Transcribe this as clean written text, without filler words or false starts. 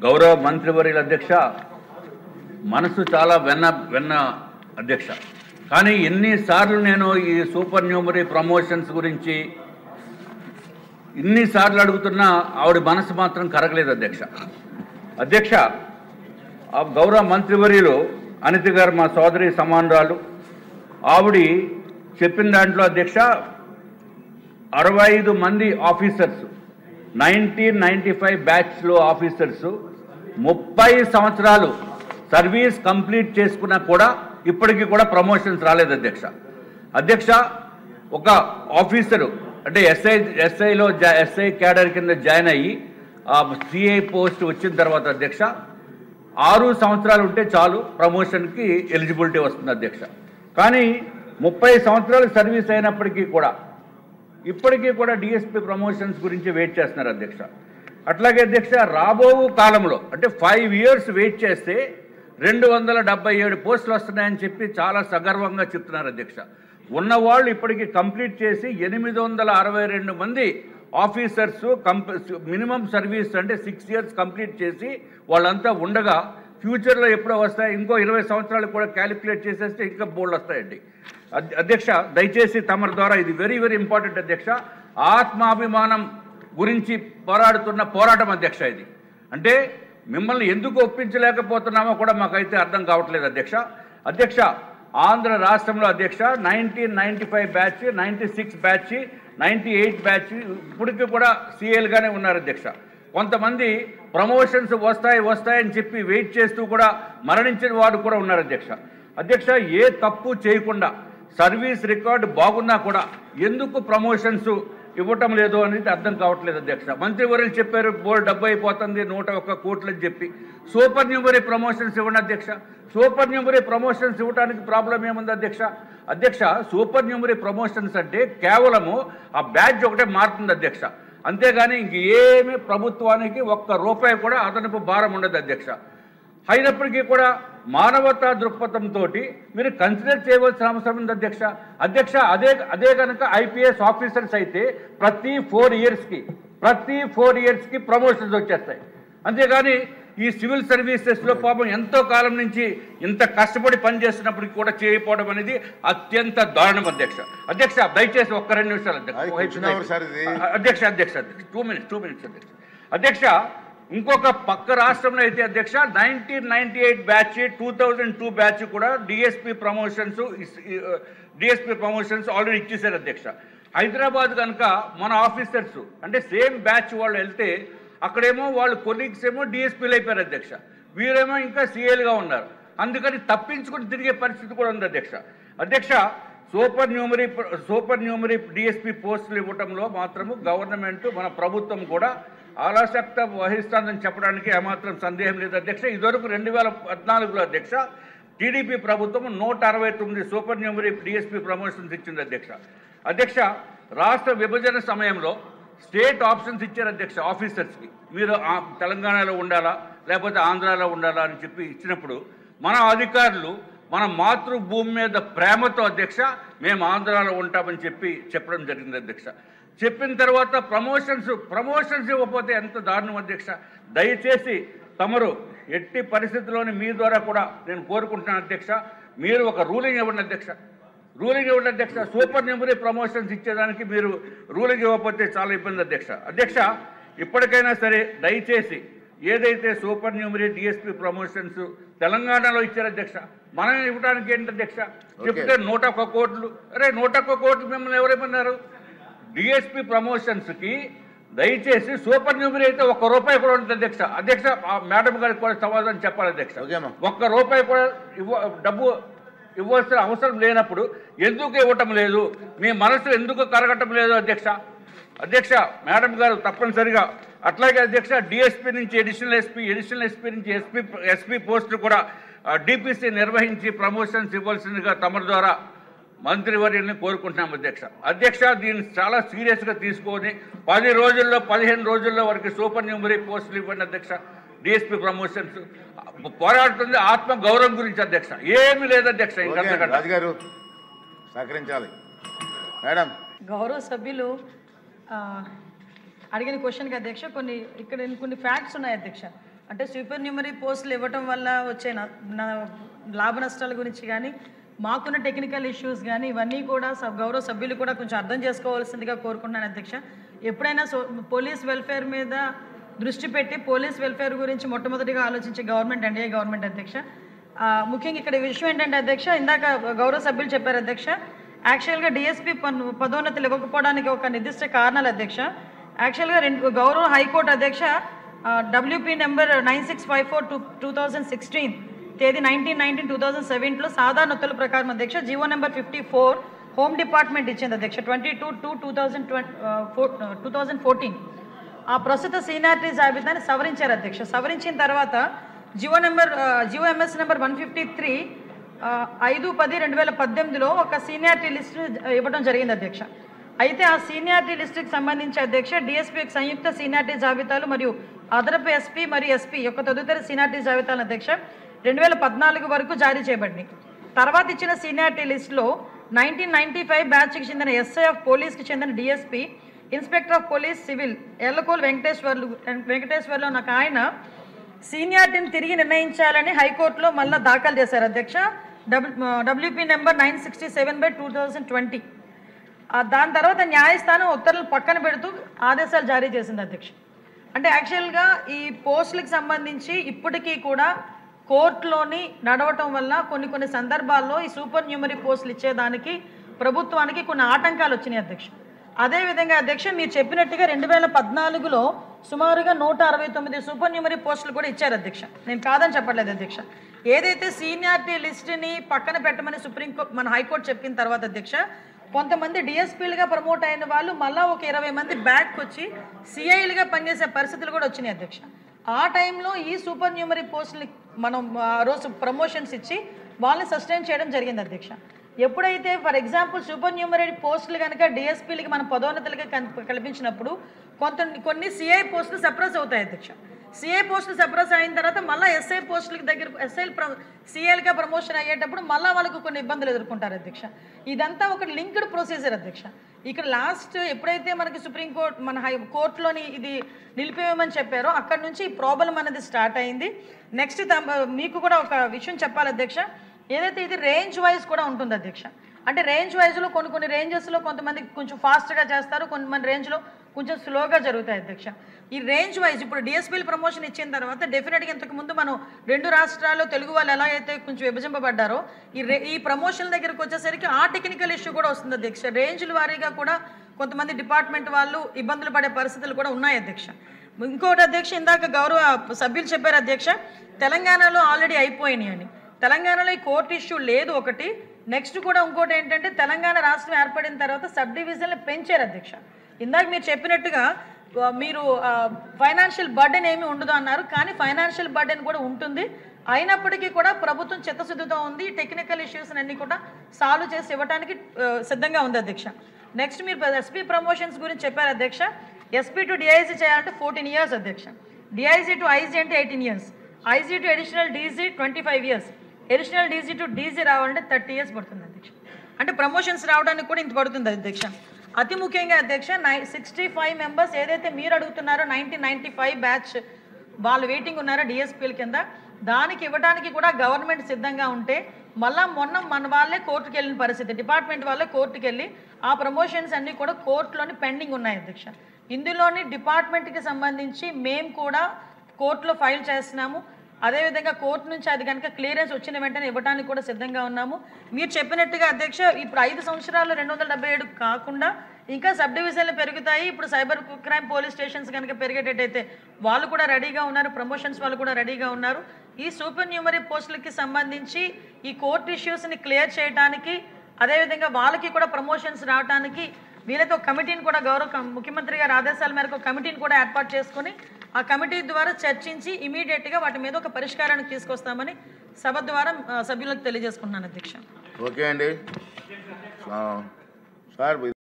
గౌరవ మంత్రివర్యుల అధ్యక్ష, మనసు చాలా వెన్న అధ్యక్ష. కానీ ఎన్నిసార్లు నేను ఈ సూపర్ న్యూమరీ ప్రమోషన్స్ గురించి ఇన్నిసార్లు అడుగుతున్నా ఆవిడ మనసు మాత్రం కరగలేదు అధ్యక్ష. అధ్యక్ష, గౌరవ మంత్రివర్యులు అనిత గారు మా సోదరి సమానురాలు, ఆవిడ చెప్పిన దాంట్లో అధ్యక్ష 65 మంది ఆఫీసర్స్ 1995 బ్యాచ్లో ఆఫీసర్స్ 30 సంవత్సరాలు సర్వీస్ కంప్లీట్ చేసుకున్నా కూడా ఇప్పటికీ కూడా ప్రమోషన్స్ రాలేదు అధ్యక్ష. అధ్యక్ష, ఒక ఆఫీసరు అంటే ఎస్ఐలో ఎస్ఐ క్యాడర్ కింద జాయిన్ అయ్యి సిఐ పోస్ట్ వచ్చిన తర్వాత అధ్యక్ష 6 సంవత్సరాలు ఉంటే చాలు ప్రమోషన్కి ఎలిజిబిలిటీ వస్తుంది అధ్యక్ష. కానీ 30 సంవత్సరాలు సర్వీస్ అయినప్పటికీ కూడా ఇప్పటికీ కూడా డిఎస్పీ ప్రమోషన్స్ గురించి వెయిట్ చేస్తున్నారు అధ్యక్ష. అట్లాగే అధ్యక్ష, రాబో కాలంలో అంటే 5 years వెయిట్ చేస్తే 277 పోస్టులు వస్తున్నాయని చెప్పి చాలా సగర్వంగా చెప్తున్నారు అధ్యక్ష. ఉన్నవాళ్ళు ఇప్పటికీ కంప్లీట్ చేసి 862 మంది ఆఫీసర్స్ మినిమం సర్వీస్ అంటే 6 years కంప్లీట్ చేసి వాళ్ళంతా ఉండగా ఫ్యూచర్లో ఎప్పుడో వస్తాయి, ఇంకో 20 సంవత్సరాలు కూడా క్యాలిక్యులేట్ చేసేస్తే ఇంకా బోల్డ్ వస్తాయండి. అధ్యక్ష, దయచేసి తమరి ద్వారా ఇది వెరీ ఇంపార్టెంట్ అధ్యక్ష. ఆత్మాభిమానం గురించి పోరాడుతున్న పోరాటం అధ్యక్ష ఇది. అంటే మిమ్మల్ని ఎందుకు ఒప్పించలేకపోతున్నామో కూడా మాకైతే అర్థం కావట్లేదు అధ్యక్ష. అధ్యక్ష, ఆంధ్ర రాష్ట్రంలో అధ్యక్ష 1995 బ్యాచ్, 96 బ్యాచ్, 98 బ్యాచ్ ఇప్పటికీ కూడా సీఎల్గానే ఉన్నారు అధ్యక్ష. కొంతమంది ప్రమోషన్స్ వస్తాయని చెప్పి వెయిట్ చేస్తూ కూడా మరణించిన వాడు కూడా ఉన్నారు అధ్యక్ష. అధ్యక్ష, ఏ తప్పు చేయకుండా సర్వీస్ రికార్డు బాగున్నా కూడా ఎందుకు ప్రమోషన్స్ ఇవ్వటం లేదు అనేది అర్థం కావట్లేదు అధ్యక్ష. మంత్రివర్యులు చెప్పారు బోర్డు డబ్బు అయిపోతుంది 101 కోట్లు అని చెప్పి. సూపర్ న్యూమరీ ప్రమోషన్స్ ఇవ్వండి అధ్యక్ష. సూపర్ న్యూమరీ ప్రమోషన్స్ ఇవ్వడానికి ప్రాబ్లం ఏముంది అధ్యక్ష? అధ్యక్ష, సూపర్ న్యూమరీ ప్రమోషన్స్ అంటే కేవలము ఆ బ్యాడ్జ్ ఒకటే మారుతుంది అధ్యక్ష. అంతేగాని ఇంకేమీ ప్రభుత్వానికి ₹1 కూడా అదనపు భారం ఉండదు అధ్యక్ష. అయినప్పటికీ కూడా మానవతా దృక్పథంతో మీరు కన్సిడర్ చేయవలసిన అవసరం ఉంది అధ్యక్ష. అధ్యక్ష, అదే కనుక ఐపీఎస్ ఆఫీసర్స్ అయితే ప్రతి 4 ఇయర్స్కి ప్రమోషన్స్ వచ్చేస్తాయి. అంతేగాని ఈ సివిల్ సర్వీసెస్లో పాపం ఎంతో కాలం నుంచి ఇంత కష్టపడి పనిచేస్తున్నప్పటికీ కూడా చేయకపోవడం అనేది అత్యంత దారుణం అధ్యక్ష. అధ్యక్ష, దయచేసి 1-2 నిమిషాలు అధ్యక్ష. 2 minutes అధ్యక్ష. అధ్యక్ష, ఇంకొక పక్క రాష్ట్రంలో అయితే అధ్యక్ష 1998 బ్యాచ్, 2002 బ్యాచ్ కూడా డిఎస్పీ ప్రమోషన్స్ ఆల్రెడీ ఇచ్చేసారు అధ్యక్ష. హైదరాబాద్ కనుక మన ఆఫీసర్స్ అంటే సేమ్ బ్యాచ్ వాళ్ళు వెళ్తే అక్కడేమో వాళ్ళు కొలీగ్స్ ఏమో డిఎస్పీలు అయిపోయారు అధ్యక్ష, వీరేమో ఇంకా సీఎల్గా ఉన్నారు. అందుకని తప్పించుకుని తిరిగే పరిస్థితి కూడా ఉంది అధ్యక్ష. అధ్యక్ష, సూపర్ న్యూమరీ డిఎస్పీ పోస్టులు ఇవ్వటంలో మాత్రము గవర్నమెంట్ మన ప్రభుత్వం కూడా ఆలస్యత వహిస్తుందని చెప్పడానికి ఏమాత్రం సందేహం లేదు అధ్యక్ష. ఇదివరకు 2014లో అధ్యక్ష టీడీపీ ప్రభుత్వం 169 సూపర్ న్యూమరీ డిఎస్పీ ప్రమోషన్స్ ఇచ్చింది అధ్యక్ష. అధ్యక్ష, రాష్ట్ర విభజన సమయంలో స్టేట్ ఆప్షన్స్ ఇచ్చారు అధ్యక్ష ఆఫీసర్స్కి. మీరు తెలంగాణలో ఉండాలా లేకపోతే ఆంధ్రాలో ఉండాలా అని చెప్పి ఇచ్చినప్పుడు మన అధికారులు మన మాతృభూమి మీద ప్రేమతో అధ్యక్ష మేము ఆంధ్రాలో ఉంటామని చెప్పడం జరిగింది అధ్యక్ష. చెప్పిన తర్వాత ప్రమోషన్స్ ఇవ్వకపోతే ఎంత దారుణం అధ్యక్ష. దయచేసి తమరు ఎట్టి పరిస్థితుల్లోని మీ ద్వారా కూడా నేను కోరుకుంటున్నాను అధ్యక్ష, మీరు ఒక రూలింగ్ ఇవ్వండి అధ్యక్ష. సూపర్ న్యూమరీ ప్రమోషన్స్ ఇచ్చేదానికి మీరు రూలింగ్ ఇవ్వకపోతే చాలా ఇబ్బంది అధ్యక్ష. అధ్యక్ష, ఇప్పటికైనా సరే దయచేసి ఏదైతే సూపర్ న్యూమరీ డిఎస్పీ ప్రమోషన్స్ తెలంగాణలో ఇచ్చారు అధ్యక్ష, మనం ఇవ్వడానికి ఏంటి అధ్యక్ష? చెప్తే 101 కోట్లు. 101 కోట్లు మిమ్మల్ని ఎవరేమన్నారు? డిఎస్పీ ప్రమోషన్స్కి దయచేసి సూపర్ న్యూమరీ అయితే ₹1 కూడా ఉంటుంది అధ్యక్ష. అధ్యక్ష, మేడం గారికి కూడా సమాధానం చెప్పాలి అధ్యక్ష. ₹1 కూడా డబ్బు ఇవ్వాల్సిన అవసరం లేనప్పుడు ఎందుకు ఇవ్వటం లేదు? మీ మనసు ఎందుకు కరగటం లేదు అధ్యక్ష? మేడం గారు తప్పనిసరిగా. అట్లాగే అధ్యక్ష, డిఎస్పీ నుంచి అడిషనల్ ఎస్పీ నుంచి ఎస్పీ పోస్టులు కూడా డిపిసి నిర్వహించి ప్రమోషన్స్ ఇవ్వాల్సిందిగా తమ ద్వారా మంత్రివర్యుల్ని కోరుకుంటున్నాం అధ్యక్ష. దీన్ని చాలా సీరియస్గా తీసుకొని 10 రోజుల్లో 15 రోజుల్లో వరకు సూపర్ న్యూమరీ పోస్టులు ఇవ్వండి అధ్యక్ష. డిఎస్పీ ప్రమోషన్స్ పోరాడుతుంది ఆత్మ గౌరవం గురించి అధ్యక్ష, ఏమీ లేదు అధ్యక్ష. రాజుగారు సహకరించాలి మేడం. గౌరవ సభ్యులు అడిగిన క్వశ్చన్కి అధ్యక్ష కొన్ని ఫ్యాక్ట్స్ ఉన్నాయి అధ్యక్ష. అంటే సూపర్ న్యూమరీ పోస్టులు ఇవ్వటం వల్ల వచ్చే లాభ నష్టాల గురించి కానీ మాకున్న టెక్నికల్ ఇష్యూస్ కానీ ఇవన్నీ కూడా గౌరవ సభ్యులు కూడా కొంచెం అర్థం చేసుకోవాల్సిందిగా కోరుకుంటున్నాను అధ్యక్ష. ఎప్పుడైనా పోలీస్ వెల్ఫేర్ మీద దృష్టి పెట్టి పోలీస్ వెల్ఫేర్ గురించి మొట్టమొదటిగా ఆలోచించే గవర్నమెంట్ ఎన్డీఏ గవర్నమెంట్ అధ్యక్ష. ముఖ్యంగా ఇక్కడ విషయం ఏంటంటే అధ్యక్ష, ఇందాక గౌరవ సభ్యులు చెప్పారు అధ్యక్ష, యాక్చువల్గా డిఎస్పీ పదోన్నతులు ఇవ్వకపోవడానికి ఒక నిర్దిష్ట కారణాలు అధ్యక్ష. యాక్చువల్గా గౌరవ హైకోర్టు అధ్యక్ష WP నెంబర్ 9654/2016 తేదీ 19/19/2007లో సాధారణ ఉత్తర్వుల ప్రకారం అధ్యక్ష జీవో నెంబర్ 54 హోమ్ డిపార్ట్మెంట్ ఇచ్చింది అధ్యక్ష 22/2/2014. ఆ ప్రస్తుత సీనియారిటీ జాబితాని సవరించారు అధ్యక్ష. సవరించిన తర్వాత జీవో ఎంఎస్ నెంబర్ 153 5/10/2018లో ఒక సీనియారిటీ లిస్టు ఇవ్వడం జరిగింది అధ్యక్ష. అయితే ఆ సీనియారిటీ లిస్టుకి సంబంధించి అధ్యక్ష డిఎస్పీ సంయుక్త సీనియారిటీ జాబితాలు మరియు అదనపు ఎస్పీ మరియు ఎస్పీ యొక్క తదుపరి సీనియారిటీ జాబితాలు అధ్యక్ష 2014 వరకు జారీ చేయబడింది. తర్వాత ఇచ్చిన సీనియారిటీ లిస్టులో 1995 బ్యాచ్కి చెందిన ఎస్ఐ ఆఫ్ పోలీస్కి చెందిన DSP inspector of police civil Ellakol Venkateswarlu నాకు ఆయన సీనియారిటీని తిరిగి నిర్ణయించాలని హైకోర్టులో మళ్ళీ దాఖలు చేశారు అధ్యక్ష WP నెంబర్ 967/2020. దాని తర్వాత న్యాయస్థానం ఉత్తర్వులు పక్కన పెడుతూ ఆదేశాలు జారీ చేసింది అధ్యక్ష. అంటే యాక్చువల్గా ఈ పోస్టులకు సంబంధించి ఇప్పటికీ కూడా కోర్టులోని నడవటం వల్ల కొన్ని సందర్భాల్లో ఈ సూపర్ న్యూమరీ పోస్టులు ఇచ్చేదానికి ప్రభుత్వానికి కొన్ని ఆటంకాలు వచ్చినాయి అధ్యక్ష. అదేవిధంగా అధ్యక్ష మీరు చెప్పినట్టుగా 2014లో సుమారుగా 169 సూపర్ న్యూమరీ పోస్టులు కూడా ఇచ్చారు అధ్యక్ష. నేను కాదని చెప్పట్లేదు అధ్యక్ష. ఏదైతే సీనియారిటీ లిస్టుని పక్కన పెట్టమని సుప్రీంకోర్టు మన హైకోర్టు చెప్పిన తర్వాత అధ్యక్ష కొంతమంది డిఎస్పీలుగా ప్రమోట్ అయిన వాళ్ళు మళ్ళీ ఒక 20 మంది బ్యాక్ వచ్చి సిఐలుగా పనిచేసే పరిస్థితులు కూడా వచ్చినాయి అధ్యక్ష. ఆ టైంలో ఈ సూపర్ న్యూమరీ పోస్టులు మనం ఆ రోజు ప్రమోషన్స్ ఇచ్చి వాళ్ళని సస్టైన్ చేయడం జరిగింది అధ్యక్ష. ఎప్పుడైతే ఫర్ ఎగ్జాంపుల్ సూపర్ న్యూమరీ పోస్టులు కనుక డిఎస్పీలకి మన పదోన్నతులకి కల్పించినప్పుడు కొన్ని సిఐ పోస్టులు సప్రెస్ అవుతాయి అధ్యక్ష. సిఐ పోస్టులు సప్రెస్ అయిన తర్వాత మళ్ళీ ఎస్ఐ పోస్టులకి దగ్గర సిఐలుగా ప్రమోషన్ అయ్యేటప్పుడు మళ్ళీ వాళ్ళకు కొన్ని ఇబ్బందులు ఎదుర్కొంటారు అధ్యక్ష. ఇదంతా ఒక లింక్డ్ ప్రొసీజర్ అధ్యక్ష. ఇక్కడ లాస్ట్ ఎప్పుడైతే మనకి సుప్రీంకోర్టు మన కోర్టులోని ఇది నిలిపివేయమని చెప్పారో అక్కడి నుంచి ఈ ప్రాబ్లం అనేది స్టార్ట్ అయింది. నెక్స్ట్ మీకు కూడా ఒక విషయం చెప్పాలి అధ్యక్ష, ఏదైతే ఇది రేంజ్ వైజ్ కూడా ఉంటుంది అధ్యక్ష. అంటే రేంజ్ వైజ్లో కొన్ని రేంజెస్లో కొంతమంది కొంచెం ఫాస్ట్గా చేస్తారు, కొంతమంది రేంజ్లో కొంచెం స్లోగా జరుగుతాయి అధ్యక్ష. ఈ రేంజ్ వైజ్ ఇప్పుడు డిఎస్పీలు ప్రమోషన్ ఇచ్చిన తర్వాత డెఫినెట్గా ఇంతకుముందు మనం 2 రాష్ట్రాల్లో తెలుగు వాళ్ళు ఎలా అయితే కొంచెం విభజింపబడ్డారో ఈ ప్రమోషన్ దగ్గరకు వచ్చేసరికి ఆ టెక్నికల్ ఇష్యూ కూడా వస్తుంది అధ్యక్ష. రేంజ్ల వారీగా కూడా కొంతమంది డిపార్ట్మెంట్ వాళ్ళు ఇబ్బందులు పడే పరిస్థితులు కూడా ఉన్నాయి అధ్యక్ష. ఇంకోటి అధ్యక్ష, ఇందాక గౌరవ సభ్యులు చెప్పారు అధ్యక్ష తెలంగాణలో ఆల్రెడీ అయిపోయినాయి అని. తెలంగాణలో ఈ కోర్టు ఇష్యూ లేదు ఒకటి. నెక్స్ట్ కూడా ఇంకోటి ఏంటంటే తెలంగాణ రాష్ట్రం ఏర్పడిన తర్వాత సబ్ డివిజన్లు పెంచారు అధ్యక్ష. ఇందాక మీరు చెప్పినట్టుగా మీరు ఫైనాన్షియల్ బర్డెన్ ఏమీ ఉండదు అన్నారు, కానీ ఫైనాన్షియల్ బర్డెన్ కూడా ఉంటుంది. అయినప్పటికీ కూడా ప్రభుత్వం చిత్తశుద్ధితో ఉంది, టెక్నికల్ ఇష్యూస్ అన్నీ కూడా సాల్వ్ చేసి ఇవ్వడానికి సిద్ధంగా ఉంది అధ్యక్ష. నెక్స్ట్ మీరు ఎస్పీ ప్రమోషన్స్ గురించి చెప్పారు అధ్యక్ష. ఎస్పీ టు డిఐజీ చేయాలంటే 14 years అధ్యక్ష. డిఐజీ టు ఐజీ అంటే 18 years, IG to additional DG 25 years, additional DG to DG రావాలంటే 30 years పడుతుంది అధ్యక్ష. అంటే ప్రమోషన్స్ రావడానికి కూడా ఇంత పడుతుంది అధ్యక్ష. అతి ముఖ్యంగా అధ్యక్ష 65 members ఏదైతే మీరు అడుగుతున్నారో 1995 బ్యాచ్ వాళ్ళు వెయిటింగ్ ఉన్నారో డిఎస్పీల కింద, దానికి ఇవ్వడానికి కూడా గవర్నమెంట్ సిద్ధంగా ఉంటే మొన్న మన వాళ్ళే కోర్టుకు వెళ్ళిన పరిస్థితి, డిపార్ట్మెంట్ వాళ్ళే కోర్టుకు వెళ్ళి ఆ ప్రమోషన్స్ అన్నీ కూడా కోర్టులోని పెండింగ్ ఉన్నాయి అధ్యక్ష. ఇందులోని డిపార్ట్మెంట్కి సంబంధించి మేము కూడా కోర్టులో ఫైల్ చేస్తున్నాము. అదేవిధంగా కోర్టు నుంచి అది కనుక క్లియరెన్స్ వచ్చిన వెంటనే ఇవ్వడానికి కూడా సిద్ధంగా ఉన్నాము. మీరు చెప్పినట్టుగా అధ్యక్ష ఇప్పుడు 5 సంవత్సరాలు 277 కాకుండా ఇంకా సబ్ డివిజన్లు పెరుగుతాయి. ఇప్పుడు సైబర్ క్రైమ్ పోలీస్ స్టేషన్స్ కనుక పెరిగేటట్టయితే వాళ్ళు కూడా రెడీగా ఉన్నారు, ప్రమోషన్స్ వాళ్ళు కూడా రెడీగా ఉన్నారు. ఈ సూపర్ న్యూమరీ పోస్టులకి సంబంధించి ఈ కోర్టు ఇష్యూస్ని క్లియర్ చేయడానికి, అదేవిధంగా వాళ్ళకి కూడా ప్రమోషన్స్ రావడానికి వీళ్ళతో కమిటీని కూడా గౌరవ ముఖ్యమంత్రి గారి ఆదేశాల మేరకు కమిటీని కూడా ఏర్పాటు చేసుకొని ఆ కమిటీ ద్వారా చర్చించి ఇమీడియట్గా వాటి మీద ఒక పరిష్కారానికి తీసుకొస్తామని సభ ద్వారా సభ్యులకు తెలియజేసుకుంటున్నాను అధ్యక్ష. ఓకే అండి సార్.